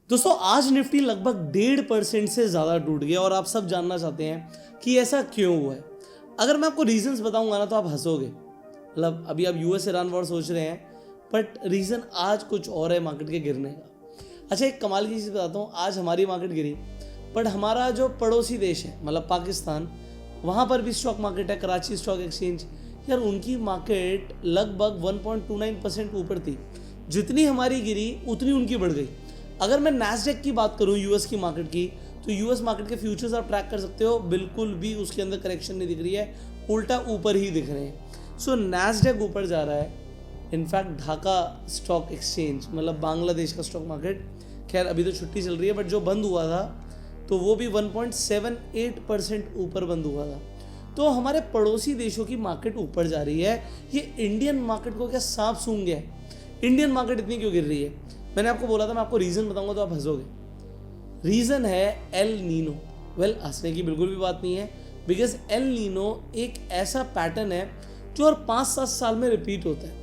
दोस्तों आज निफ्टी लगभग 1.5% से ज़्यादा टूट गया और आप सब जानना चाहते हैं कि ऐसा क्यों हुआ है। अगर मैं आपको रीजंस बताऊंगा ना तो आप हंसोगे। मतलब अभी आप यूएस ईरान वॉर सोच रहे हैं, बट रीज़न आज कुछ और है मार्केट के गिरने का। अच्छा, एक कमाल की चीज़ बताता हूँ। आज हमारी मार्केट गिरी, बट हमारा जो पड़ोसी देश है मतलब पाकिस्तान, वहाँ पर भी स्टॉक मार्केट है, कराची स्टॉक एक्सचेंज, यार उनकी मार्केट लगभग 1.29% ऊपर थी। जितनी हमारी गिरी उतनी उनकी बढ़ गई। अगर मैं नैस्डैक की बात करूं यूएस की मार्केट की, तो यूएस मार्केट के फ्यूचर्स आप ट्रैक कर सकते हो, बिल्कुल भी उसके अंदर करेक्शन नहीं दिख रही है, उल्टा ऊपर ही दिख रहे हैं। सो नैस्डैक ऊपर जा रहा है। इनफैक्ट ढाका स्टॉक एक्सचेंज मतलब बांग्लादेश का स्टॉक मार्केट, खैर अभी तो छुट्टी चल रही है, बट जो बंद हुआ था तो वो भी 1.78% ऊपर बंद हुआ था। तो हमारे पड़ोसी देशों की मार्केट ऊपर जा रही है, ये इंडियन मार्केट को क्या सांप सूंघ गया है? इंडियन मार्केट इतनी क्यों गिर रही है? मैंने आपको बोला था मैं आपको रीज़न बताऊंगा तो आप हंसोगे। रीज़न है एल नीनो। वेल, हंसने की बिल्कुल भी बात नहीं है, बिकॉज एल नीनो एक ऐसा पैटर्न है जो हर 5-7 साल में रिपीट होता है।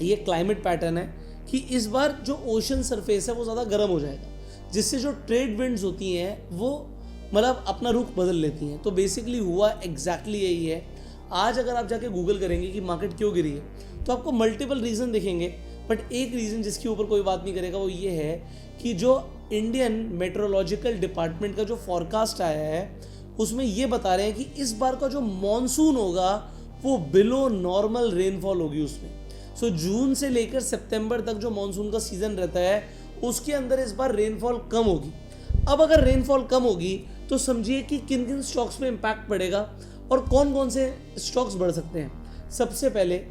ये क्लाइमेट पैटर्न है कि इस बार जो ओशन सरफेस है वो ज़्यादा गर्म हो जाएगा, जिससे जो ट्रेड विंड्स होती हैं वो मतलब अपना रुख बदल लेती हैं। तो बेसिकली हुआ एग्जैक्टली यही है। आज अगर आप जाके गूगल करेंगे कि मार्केट क्यों गिरी है तो आपको मल्टीपल रीज़न दिखेंगे, बट एक रीज़न जिसके ऊपर कोई बात नहीं करेगा वो ये है कि जो इंडियन मेट्रोलॉजिकल डिपार्टमेंट का जो फॉरकास्ट आया है उसमें ये बता रहे हैं कि इस बार का जो मॉनसून होगा वो बिलो नॉर्मल रेनफॉल होगी उसमें। सो जून से लेकर सितंबर तक जो मॉनसून का सीजन रहता है उसके अंदर इस बार रेनफॉल कम होगी। अब अगर रेनफॉल कम होगी तो समझिए कि किन किन स्टॉक्स पे इम्पैक्ट पड़ेगा और कौन कौन से स्टॉक्स बढ़ सकते हैं। सबसे पहले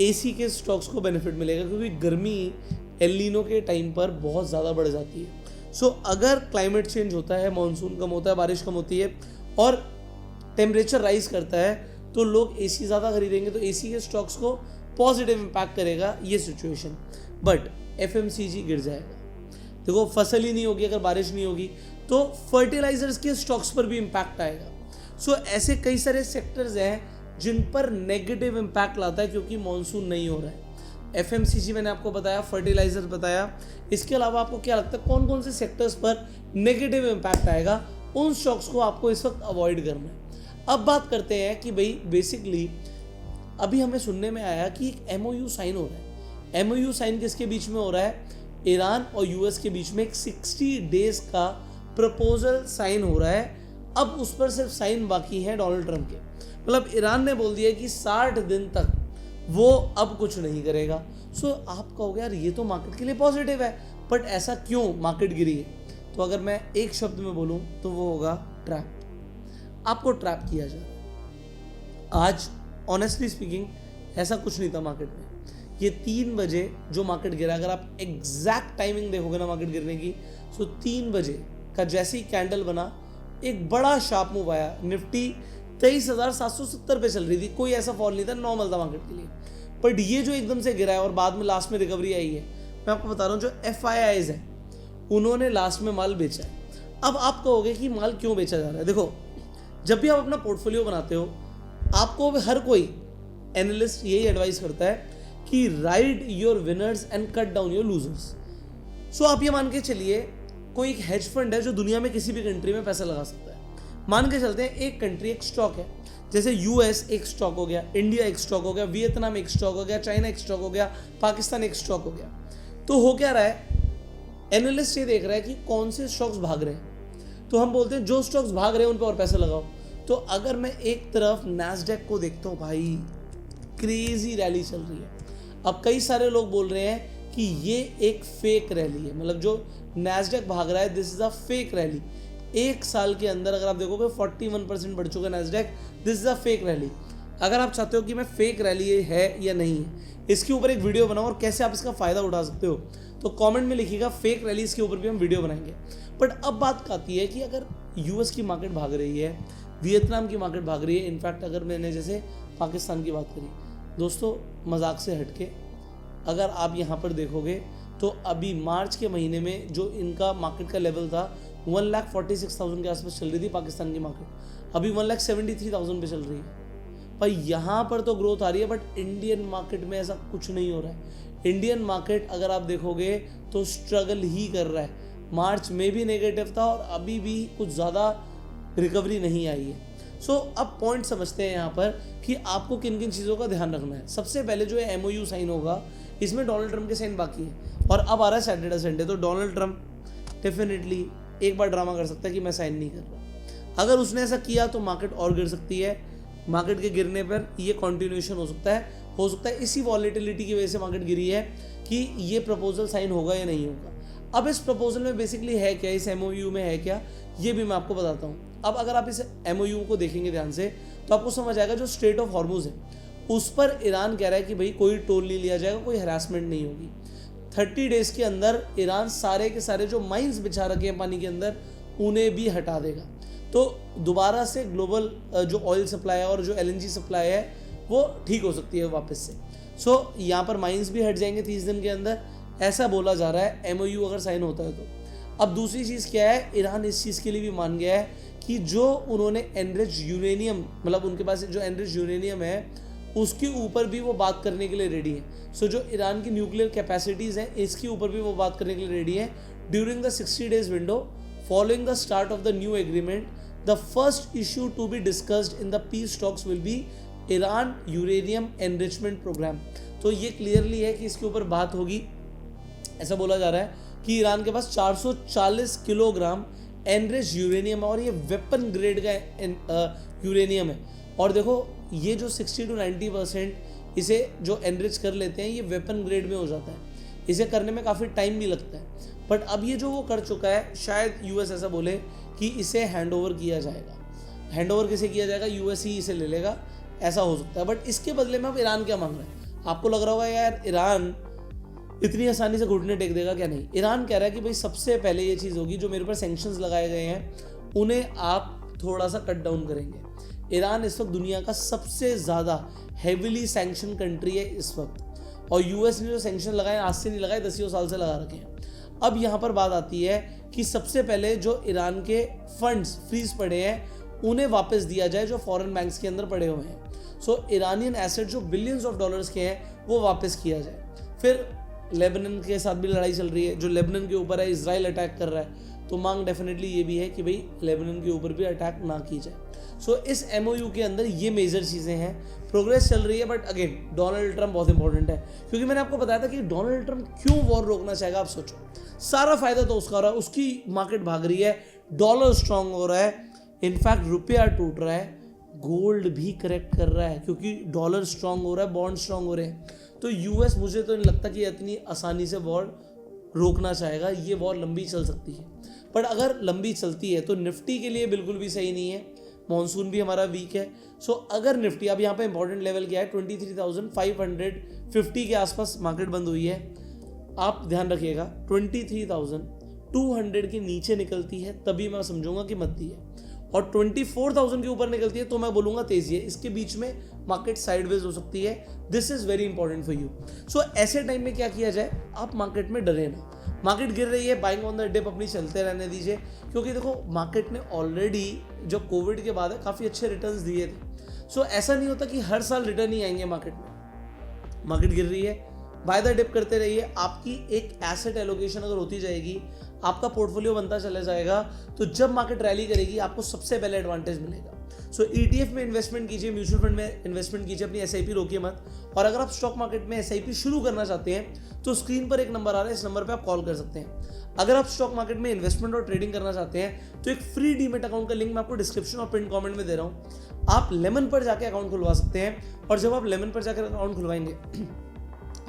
एसी के स्टॉक्स को बेनिफिट मिलेगा, क्योंकि गर्मी एल नीनो के टाइम पर बहुत ज़्यादा बढ़ जाती है। सो अगर क्लाइमेट चेंज होता है, मानसून कम होता है, बारिश कम होती है और टेम्परेचर राइज करता है तो लोग एसी ज़्यादा खरीदेंगे, तो एसी के स्टॉक्स को पॉजिटिव इम्पैक्ट करेगा ये सिचुएशन। बट एफएमसीजी गिर जाएगा। देखो, फसल ही नहीं होगी अगर बारिश नहीं होगी, तो फर्टिलाइजर्स के स्टॉक्स पर भी इम्पैक्ट आएगा। सो ऐसे कई सारे सेक्टर्स हैं जिन पर नेगेटिव इम्पैक्ट लाता है क्योंकि मॉनसून नहीं हो रहा है। एफएमसीजी मैंने आपको बताया, फर्टिलाइजर बताया। इसके अलावा आपको क्या लगता है कौन कौन से सेक्टर्स पर नेगेटिव इम्पैक्ट आएगा? उन स्टॉक्स को आपको इस वक्त अवॉइड करना है। अब बात करते हैं कि भाई बेसिकली अभी हमें सुनने में आया कि एक एमओयू साइन हो रहा है। एमओयू साइन किसके बीच में हो रहा है? ईरान और यूएस के बीच में एक 60 डेज का प्रपोजल साइन हो रहा है। अब उस पर सिर्फ साइन बाकी है डोनाल्ड ट्रंप के। मतलब ईरान ने बोल दिया कि 60 दिन तक वो अब कुछ नहीं करेगा। सो आप कहोगे यार ये तो मार्केट के लिए पॉजिटिव है, बट ऐसा क्यों मार्केट गिरी है? तो अगर मैं एक शब्द में बोलूं तो वो होगा ट्रैप। आपको ट्रैप किया जा रहा है। आज ऑनेस्टली स्पीकिंग ऐसा कुछ नहीं था मार्केट में। ये 3 बजे जो मार्केट गिरा, अगर आप एग्जैक्ट टाइमिंग देखोगे ना मार्केट गिरने की, सो 3 बजे का जैसे ही कैंडल बना एक बड़ा शार्प मूव आया। निफ्टी 23,770 पे चल रही थी, कोई ऐसा फॉल नहीं था, नॉर्मल था मार्केट के लिए। बट ये जो एकदम से गिरा है और बाद में लास्ट में रिकवरी आई है, मैं आपको बता रहा हूँ जो FIIs है उन्होंने लास्ट में माल बेचा है। अब आप कहोगे कि माल क्यों बेचा जा रहा है? देखो, जब भी आप अपना पोर्टफोलियो बनाते हो आपको हर कोई एनालिस्ट यही एडवाइस करता है कि ride your winners and cut down your losers. So आप ये मान के चलिए कोई एक हेज फंड है जो दुनिया में किसी भी कंट्री में पैसा लगा सकता है। मान के चलते हैं एक कंट्री एक स्टॉक है, जैसे यूएस एक स्टॉक हो गया, इंडिया एक स्टॉक हो गया, वियतनाम एक स्टॉक हो गया, चाइना एक स्टॉक हो गया, पाकिस्तान एक स्टॉक हो गया। तो हो क्या रहा है? एनालिस्ट ये देख रहा है कि कौन से स्टॉक्स भाग रहे हैं, तो हम बोलते हैं जो स्टॉक्स भाग रहे हैं उन पर और पैसा लगाओ। तो अगर मैं एक तरफ नैस्डैक को देखता हूँ, भाई क्रेजी रैली चल रही है। अब कई सारे लोग बोल रहे हैं कि ये एक फेक रैली है, मतलब जो नैस्डैक भाग रहा है this is a fake rally. एक साल के अंदर अगर आप देखोगे 41% बढ़ चुका है Nasdaq, this is a fake rally. अगर आप चाहते हो कि मैं फेक रैली है या नहीं है, इसके ऊपर एक वीडियो बनाऊं और कैसे आप इसका फ़ायदा उठा सकते हो, तो कमेंट में लिखिएगा, फेक रैली इसके ऊपर भी हम वीडियो बनाएंगे। बट अब बात आती है कि अगर यूएस की मार्केट भाग रही है, वियतनाम की मार्केट भाग रही है, इनफैक्ट अगर मैंने जैसे पाकिस्तान की बात करी, दोस्तों मजाक से हटके अगर आप यहाँ पर देखोगे तो अभी मार्च के महीने में जो इनका मार्केट का लेवल था 1,46,000 के आसपास चल रही थी पाकिस्तान की मार्केट, अभी 1,73,000 पे चल रही है। भाई यहाँ पर तो ग्रोथ आ रही है, बट इंडियन मार्केट में ऐसा कुछ नहीं हो रहा है। इंडियन मार्केट अगर आप देखोगे तो स्ट्रगल ही कर रहा है। मार्च में भी नेगेटिव था और अभी भी कुछ ज़्यादा रिकवरी नहीं आई है। सो अब पॉइंट समझते हैं यहाँ पर कि आपको किन किन चीज़ों का ध्यान रखना है। सबसे पहले जो है MOU साइन होगा, इसमें डोनाल्ड ट्रंप के साइन बाकी है और अब आ रहा है सैटरडे संडे, तो डोनाल्ड ट्रंप डेफिनेटली एक बार ड्रामा कर सकता है कि मैं साइन नहीं कर रहा। अगर उसने ऐसा किया तो मार्केट और गिर सकती है। मार्केट के गिरने पर ये कॉन्टिन्यूशन हो सकता है इसी वॉलेटिलिटी की वजह से मार्केट गिरी है कि ये प्रपोजल साइन होगा या नहीं होगा। अब इस प्रपोजल में बेसिकली है क्या, इस MOU में है क्या, ये भी मैं आपको बताता हूँ। अब अगर आप इस MOU को देखेंगे ध्यान से तो आपको समझ आएगा जो स्ट्रेट ऑफ हॉर्मुज है उस पर ईरान कह रहा है कि भाई कोई टोल नहीं लिया जाएगा, कोई हरासमेंट नहीं होगी। 30 डेज के अंदर ईरान सारे के सारे जो माइंस बिछा रखे हैं पानी के अंदर उन्हें भी हटा देगा। तो दोबारा से ग्लोबल जो ऑयल सप्लाई है और जो LNG सप्लाई है वो ठीक हो सकती है वापस से। सो यहाँ पर माइंस भी हट जाएंगे 30 दिन के अंदर, ऐसा बोला जा रहा है MOU अगर साइन होता है तो। अब दूसरी चीज़ क्या है, ईरान इस चीज़ के लिए भी मान गया है कि जो उन्होंने एनरिच यूरेनियम, मतलब उनके पास जो एनरिच यूरेनियम है उसके ऊपर भी वो बात करने के लिए रेडी है। सो जो ईरान की न्यूक्लियर कैपेसिटीज़ हैं इसके ऊपर भी वो बात करने के लिए रेडी है। During the 60 days window following the start of the new agreement, the first issue to be discussed in the peace talks will be Iran uranium enrichment programme. तो ये क्लियरली है कि इसके ऊपर बात होगी। ऐसा बोला जा रहा है कि ईरान के पास 440 किलोग्राम एनरिच यूरेनियम है और ये वेपन ग्रेड का यूरेनियम है। और देखो ये जो 60 to 90% इसे जो एनरिच कर लेते हैं ये वेपन ग्रेड में हो जाता है, इसे करने में काफ़ी टाइम भी लगता है। बट अब ये जो वो कर चुका है, शायद US ऐसा बोले कि इसे हैंड ओवर किया जाएगा। हैंड ओवर किसे किया जाएगा, US ही इसे ले लेगा, ऐसा हो सकता है। बट इसके बदले में अब ईरान क्या मांग रहा है, आपको लग रहा होगा यार ईरान इतनी आसानी से घुटने टेक देगा क्या, नहीं। ईरान कह रहा है कि भाई सबसे पहले ये चीज़ होगी, जो मेरे पर सैंक्शंस लगाए गए हैं उन्हें आप थोड़ा सा कट डाउन करेंगे। ईरान इस वक्त दुनिया का सबसे ज़्यादा हेविली सैंक्शन कंट्री है इस वक्त, और US ने जो सैंक्शन लगाए आज से नहीं लगाए, 10 साल से लगा रखे हैं। अब यहाँ पर बात आती है कि सबसे पहले जो ईरान के फंड्स फ्रीज पड़े हैं उन्हें वापस दिया जाए जो फॉरेन बैंक्स के अंदर पड़े हुए हैं। सो ईरानियन एसेट जो बिलियंस ऑफ डॉलर्स के हैं वो वापस किया जाए। फिर लेबनान के साथ भी लड़ाई चल रही है, जो लेबनान के ऊपर है इजराइल अटैक कर रहा है, तो मांग डेफिनेटली ये भी है कि भाई लेबनान के ऊपर भी अटैक ना की जाए। सो इस MOU के अंदर ये मेजर चीज़ें हैं, प्रोग्रेस चल रही है। बट अगेन डोनाल्ड ट्रंप बहुत इंपॉर्टेंट है, क्योंकि मैंने आपको बताया था कि डोनाल्ड ट्रंप क्यों वॉर रोकना चाहेगा। आप सोचो, सारा फायदा तो उसका हो रहा है, उसकी मार्केट भाग रही है, डॉलर स्ट्रांग हो रहा है, इनफैक्ट रुपया टूट रहा है, गोल्ड भी करेक्ट कर रहा है क्योंकि डॉलर स्ट्रांग हो रहा है, बॉन्ड स्ट्रांग हो रहे हैं। तो US मुझे तो नहीं लगता कि इतनी आसानी से वॉर रोकना चाहेगा, ये वॉर लंबी चल सकती है। पर अगर लंबी चलती है तो निफ्टी के लिए बिल्कुल भी सही नहीं है, मॉनसून भी हमारा वीक है। सो अगर निफ्टी, अब यहाँ पे इंपॉर्टेंट लेवल क्या है, 23,550 के आसपास मार्केट बंद हुई है। आप ध्यान रखिएगा 23,200 के नीचे निकलती है तभी मैं समझूंगा कि मद्दी है, और 24,000 के ऊपर निकलती है तो मैं बोलूँगा तेजी है। इसके बीच में मार्केट साइडवेज हो सकती है। This is very important for you. So ऐसे टाइम में क्या किया जाए, आप मार्केट में डरे ना। मार्केट गिर रही है, बाइंग ऑन द डिप अपनी चलते रहने दीजिए, क्योंकि देखो मार्केट ने ऑलरेडी जो कोविड के बाद है काफ़ी अच्छे रिटर्न्स दिए थे। सो ऐसा नहीं होता कि हर साल रिटर्न ही आएंगे मार्केट में। मार्केट गिर रही है, बाय द डिप करते रहिए। आपकी एक एसेट एलोकेशन अगर होती जाएगी, आपका पोर्टफोलियो बनता चला जाएगा, तो जब मार्केट रैली करेगी आपको सबसे पहले एडवांटेज मिलेगा। सो ETF में इन्वेस्टमेंट कीजिए, म्यूचुअल फंड में इन्वेस्टमेंट कीजिए, अपनी SIP रोकिए मत। और अगर आप स्टॉक मार्केट में SIP शुरू करना चाहते हैं तो स्क्रीन पर एक नंबर आ रहा है, इस नंबर पर आप कॉल कर सकते हैं। अगर आप स्टॉक मार्केट में इन्वेस्टमेंट और ट्रेडिंग करना चाहते हैं तो एक फ्री डीमैट अकाउंट का लिंक मैं आपको डिस्क्रिप्शन और पिन कमेंट में दे रहा हूँ। आप लेमन पर जाकर अकाउंट खुलवा सकते हैं, और जब आप लेमन पर जाकर अकाउंट खुलवाएंगे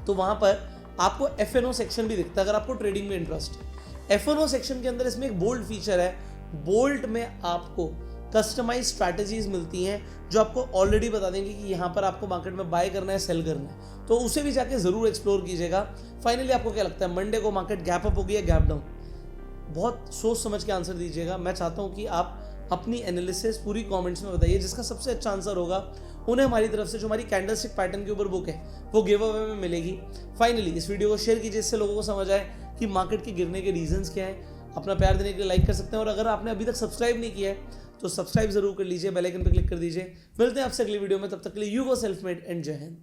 तो वहाँ पर आपको FNO सेक्शन भी दिखता है अगर आपको ट्रेडिंग में इंटरेस्ट है। FNO सेक्शन के अंदर इसमें एक बोल्ड फीचर है, बोल्ड में आपको कस्टमाइज स्ट्रैटेजीज मिलती हैं जो आपको ऑलरेडी बता देंगे कि यहाँ पर आपको मार्केट में बाय करना है, सेल करना है, तो उसे भी जाके ज़रूर एक्सप्लोर कीजिएगा। फाइनली आपको क्या लगता है, मंडे को मार्केट गैप अप होगी या गैप डाउन? बहुत सोच समझ के आंसर दीजिएगा। मैं चाहता हूँ कि आप अपनी एनालिसिस पूरी कमेंट्स में बताइए। जिसका सबसे अच्छा आंसर होगा उन्हें हमारी तरफ से जो हमारी कैंडलस्टिक पैटर्न के ऊपर बुक है वो गिव अवे में मिलेगी। फाइनली इस वीडियो को शेयर कीजिए, इससे लोगों को समझ आए कि मार्केट के गिरने के रीजंस क्या हैं। अपना प्यार देने के लिए लाइक कर सकते हैं, और अगर आपने अभी तक सब्सक्राइब नहीं किया है तो सब्सक्राइब जरूर कर लीजिए, बेल आइकन पर क्लिक कर दीजिए। मिलते हैं आपसे अगली वीडियो में, तब तक के लिए you go self made and जय हिंद।